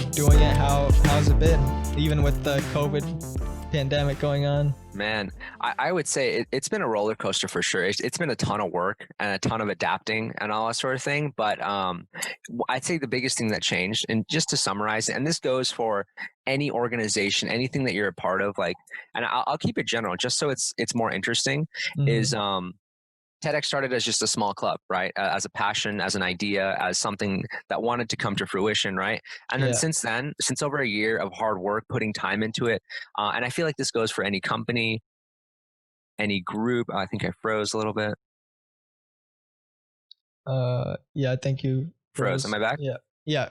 of doing it? How's it been, even with the COVID pandemic going on? Man, I would say it's been a roller coaster for sure. It's been a ton of work and a ton of adapting and all that sort of thing. But I'd say the biggest thing that changed, and just to summarize, and this goes for any organization, anything that you're a part of, like, and I'll keep it general just so it's more interesting, is TEDx started as just a small club, right? As a passion, as an idea, as something that wanted to come to fruition, right? And then since over a year of hard work, putting time into it, and I feel like this goes for any company, any group. I think I froze a little bit. Yeah, I think you Froze. Am I back? Yeah.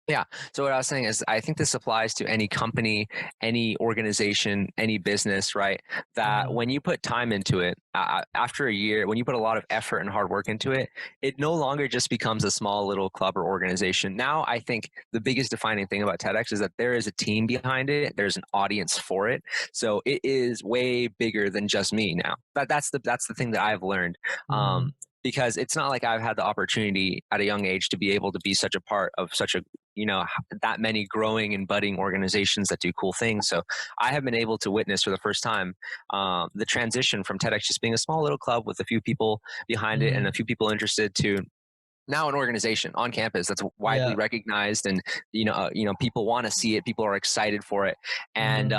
Yeah. So what I was saying is, I think this applies to any company, any organization, any business, right? That when you put time into it, after a year, when you put a lot of effort and hard work into it, it no longer just becomes a small little club or organization. Now, I think the biggest defining thing about TEDx is that there is a team behind it. There's an audience for it. So it is way bigger than just me now. That's the thing that I've learned. Because it's not like I've had the opportunity at a young age to be able to be such a part of such a, that many growing and budding organizations that do cool things. So I have been able to witness for the first time the transition from TEDx just being a small little club with a few people behind it and a few people interested to now an organization on campus that's widely recognized, and people want to see it, people are excited for it, and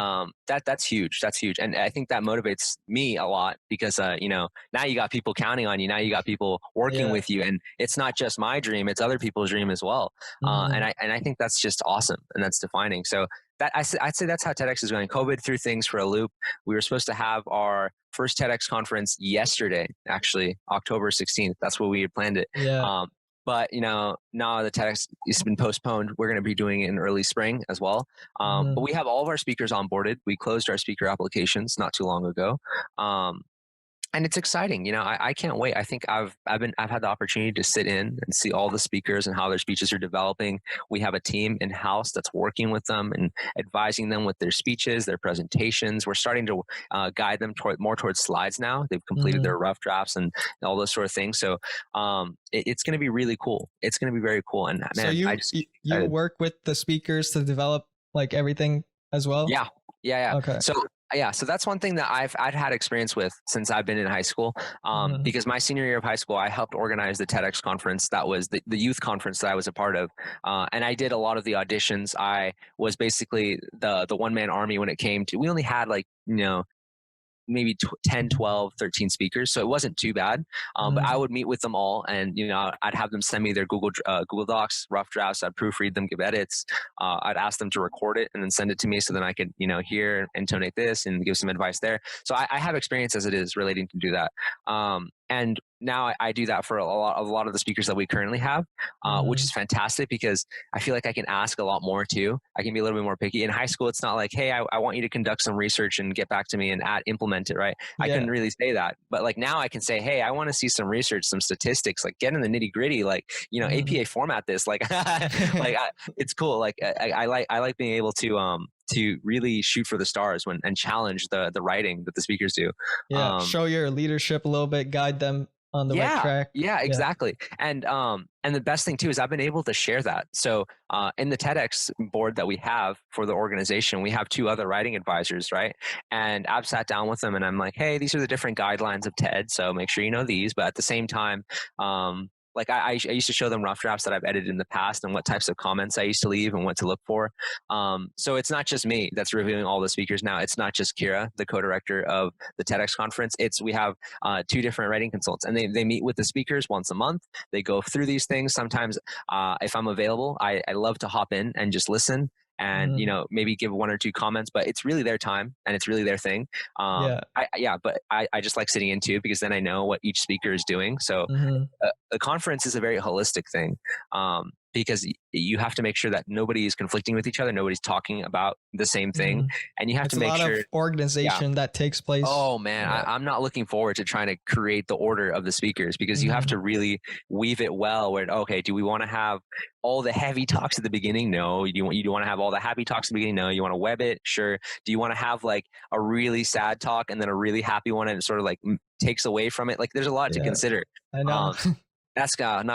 that's huge. And I think that motivates me a lot because now you got people counting on you, now you got people working with you, and it's not just my dream, it's other people's dream as well. And I think that's just awesome, and that's defining. So that I'd say that's how TEDx is going. COVID threw things for a loop. We were supposed to have our first TEDx conference yesterday, actually October 16th. That's what we had planned it. But now the TEDx has been postponed. We're going to be doing it in early spring as well. But we have all of our speakers onboarded. We closed our speaker applications not too long ago. And it's exciting. I can't wait. I think I've had the opportunity to sit in and see all the speakers and how their speeches are developing. We have a team in-house that's working with them and advising them with their speeches, their presentations. We're starting to guide them more towards slides now. They've completed their rough drafts and all those sort of things. So it's going to be really cool. It's going to be very cool. And man, so you work with the speakers to develop like everything as well? Yeah. Okay. So that's one thing that I've had experience with since I've been in high school, because my senior year of high school, I helped organize the TEDx conference. That was the youth conference that I was a part of. And I did a lot of the auditions. I was basically the one-man army when it came to, we only had maybe 10, 12, 13 speakers. So it wasn't too bad. But I would meet with them all, and, I'd have them send me their Google Docs, rough drafts. I'd proofread them, give edits. I'd ask them to record it and then send it to me so then I could, hear, intonate this and give some advice there. So I have experience as it is relating to do that. And now I do that for a lot of the speakers that we currently have, which is fantastic because I feel like I can ask a lot more too. I can be a little bit more picky. In high school, it's not like, hey, I want you to conduct some research and get back to me and implement it, right? I couldn't really say that. But like now I can say, hey, I want to see some research, some statistics, like get in the nitty gritty, like, APA format this, like, it's cool. Like I like being able to really shoot for the stars and challenge the writing that the speakers do. Show your leadership a little bit, guide them on the right track. Yeah, exactly. And the best thing too is I've been able to share that. So in the TEDx board that we have for the organization, we have 2 other writing advisors, right? And I've sat down with them and I'm like, hey, these are the different guidelines of TED, so make sure you know these. But at the same time, like I used to show them rough drafts that I've edited in the past and what types of comments I used to leave and what to look for. So it's not just me that's reviewing all the speakers now. It's not just Kira, the co-director of the TEDx conference. We have 2 different writing consultants, and they meet with the speakers once a month. They go through these things. Sometimes if I'm available, I love to hop in and just listen and maybe give 1 or 2 comments, but it's really their time and it's really their thing. But I just like sitting in too, because then I know what each speaker is doing. So the conference is a very holistic thing, because you have to make sure that nobody is conflicting with each other, nobody's talking about the same thing, and you have to make sure a lot of organization that takes place. Oh man, I'm not looking forward to trying to create the order of the speakers, because you have to really weave it well. Where okay, do we want to have all the heavy talks at the beginning? No. You want to have all the happy talks at the beginning? No. You want to web it? Sure. Do you want to have like a really sad talk and then a really happy one, and it sort of like takes away from it? Like there's a lot to consider. I know. That's gonna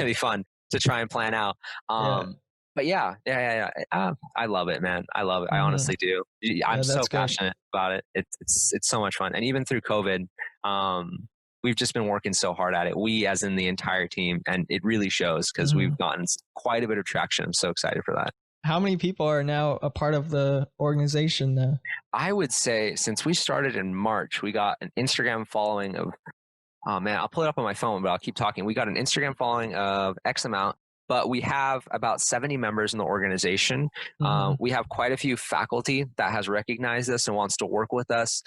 be fun to try and plan out. but I love it, man. I love it. I Hmm. honestly do. I'm Yeah, so that's good. passionate about it. It's so much fun. And even through COVID, we've just been working so hard at it. We, as in the entire team, and it really shows because Hmm. we've gotten quite a bit of traction. I'm so excited for that. How many people are now a part of the organization now? I would say since we started in March, we got an Instagram following of, oh man, I'll pull it up on my phone, but I'll keep talking. We got an Instagram following of X amount, but we have about 70 members in the organization. Hmm. We have quite a few faculty that has recognized us and wants to work with us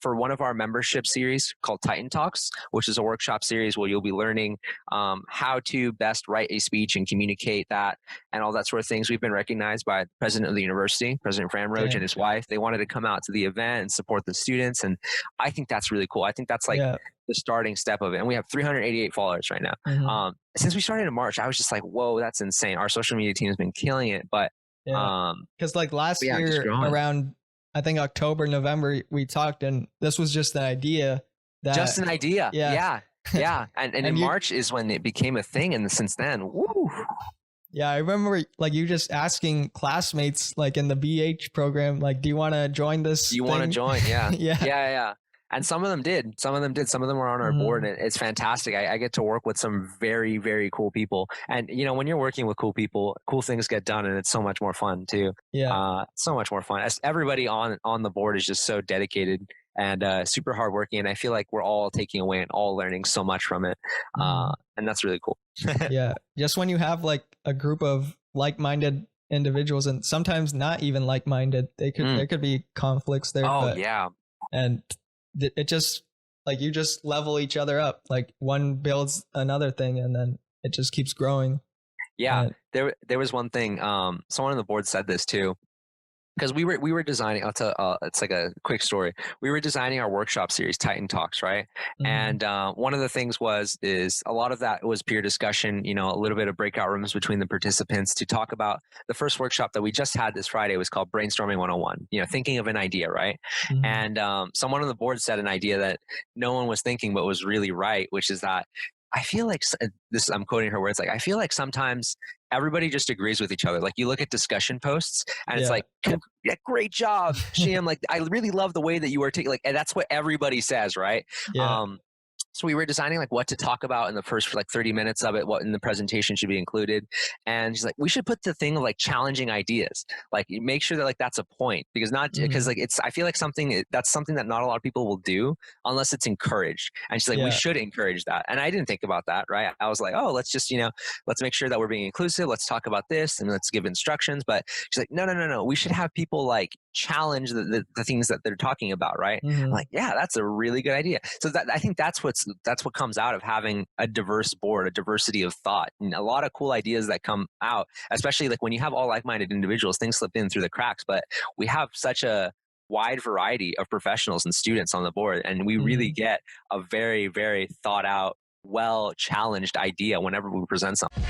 for one of our membership series called Titan Talks, which is a workshop series where you'll be learning how to best write a speech and communicate that and all that sort of things. We've been recognized by the president of the university, President Fram Roach, and his wife. They wanted to come out to the event and support the students. And I think that's really cool. I think that's like the starting step of it. And we have 388 followers right now. Hmm. Since we started in March, I was just like, whoa, that's insane. Our social media team has been killing it. But because like last year around, I think October, November, we talked, and this was just an idea. Just an idea. Yeah. And in March is when it became a thing. And since then, woo. Yeah, I remember like you just asking classmates like in the BH program, like, do you want to join this? Do you want to join? Yeah. Yeah. And some of them did. Some of them did. Some of them were on our board, and it's fantastic. I get to work with some very, very cool people. And you know, when you're working with cool people, cool things get done, and it's so much more fun too. Yeah, so much more fun. Everybody on the board is just so dedicated and super hardworking, and I feel like we're all taking away and all learning so much from it. And that's really cool. Yeah, just when you have like a group of like-minded individuals, and sometimes not even like-minded, there could be conflicts there. Oh yeah, and it just like you just level each other up. Like one builds another thing, and then it just keeps growing. Yeah, there was one thing. Someone on the board said this too. Because we were designing, I'll tell, it's like a quick story. We were designing our workshop series, Titan Talks, right? And one of the things is a lot of that was peer discussion, you know, a little bit of breakout rooms between the participants to talk about the first workshop that we just had this Friday was called Brainstorming 101, you know, thinking of an idea, right? And someone on the board said an idea that no one was thinking but was really right, which is that I feel like this, I'm quoting her words, like, I feel like sometimes everybody just agrees with each other. Like you look at discussion posts and it's like, yeah, great job, Sham. Like, I really love the way that you articulate, like, and that's what everybody says, right? Yeah. So we were designing like what to talk about in the first like 30 minutes of it, what in the presentation should be included. And she's like, we should put the thing of like challenging ideas, like make sure that like that's a point, because because like I feel like that's something that not a lot of people will do unless it's encouraged. And she's like, we should encourage that. And I didn't think about that, right? I was like, oh, let's just, you know, let's make sure that we're being inclusive. Let's talk about this and let's give instructions. But she's like, no. We should have people like challenge the things that they're talking about, right? I'm like, yeah, that's a really good idea. So I think that's what comes out of having a diverse board, a diversity of thought, and a lot of cool ideas that come out, especially like when you have all like-minded individuals, things slip in through the cracks, but we have such a wide variety of professionals and students on the board, and we really get a very, very thought out, well challenged idea whenever we present something.